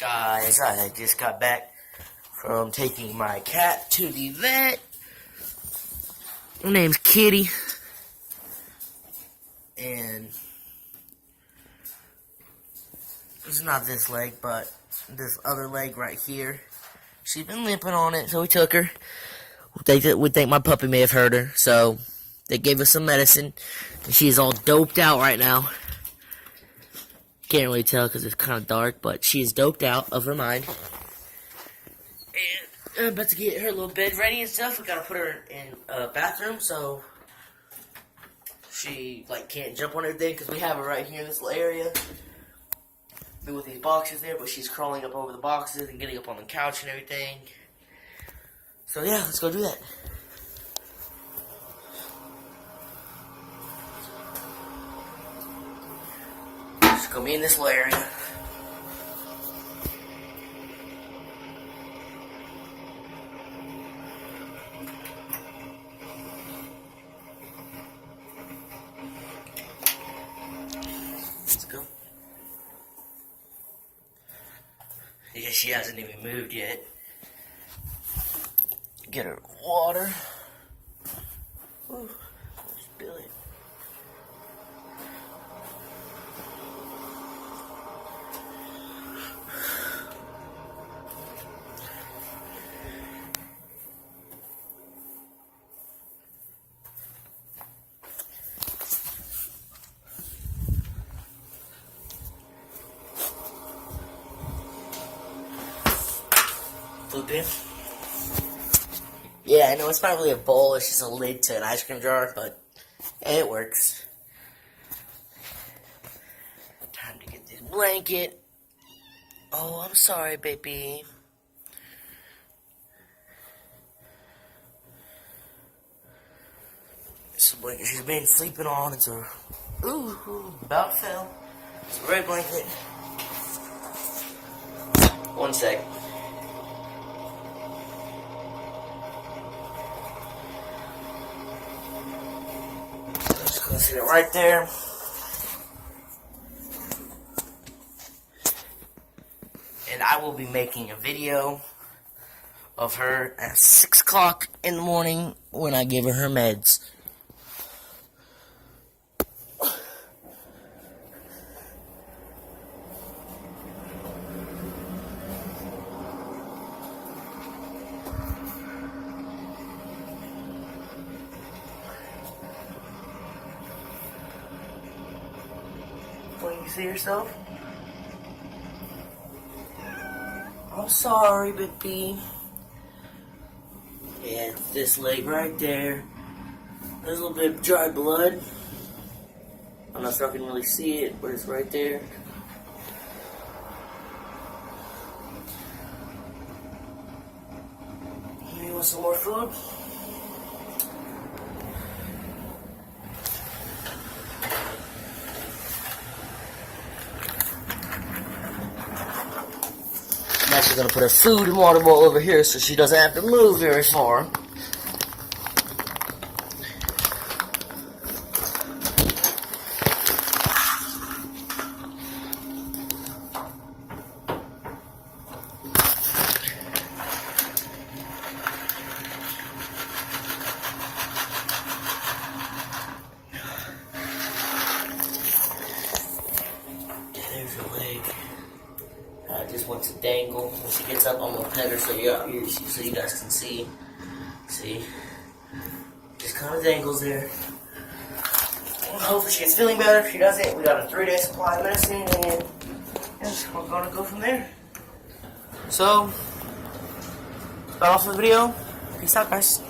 Guys, I just got back from taking my cat to the vet. Her name's Kitty. And it's not this leg, but this other leg right here. She's been limping on it, so we took her. We think my puppy may have hurt her, so they gave us some medicine. And she's all doped out right now. Can't really tell because it's kind of dark, but she is doped out of her mind. And I'm about to get her little bed ready and stuff. We gotta put her in a bathroom so she can't jump on everything, because we have her right here in this little area with these boxes there, but she's crawling up over the boxes and getting up on the couch and everything. So yeah, let's go do that. Just gonna be in this little area. Let's go. Yeah, she hasn't even moved yet. Get her water. Ooh, spill it. Flip in. Yeah, I know it's not really a bowl, it's just a lid to an ice cream jar, but it works. Time to get this blanket. Oh, I'm sorry, baby. This blanket she's been sleeping on. It's a about fell. It's a red blanket. 1 sec. Sit it right there. And I will be making a video of her at 6 o'clock in the morning when I give her her meds. When you see yourself? I'm sorry, baby. Yeah, it's this leg right there. There's a little bit of dry blood. I'm not sure I can really see it, but it's right there. You want some more food? I'm actually going to put her food and water bowl over here so she doesn't have to move very far. There's her leg. I just want to dangle. When she gets up, I'm gonna pet her so you guys can see. See, just kind of dangles there. And hopefully she gets feeling better. If she doesn't, we got a 3-day supply of medicine, and we're gonna go from there. So, that's all for the video. Peace out, guys.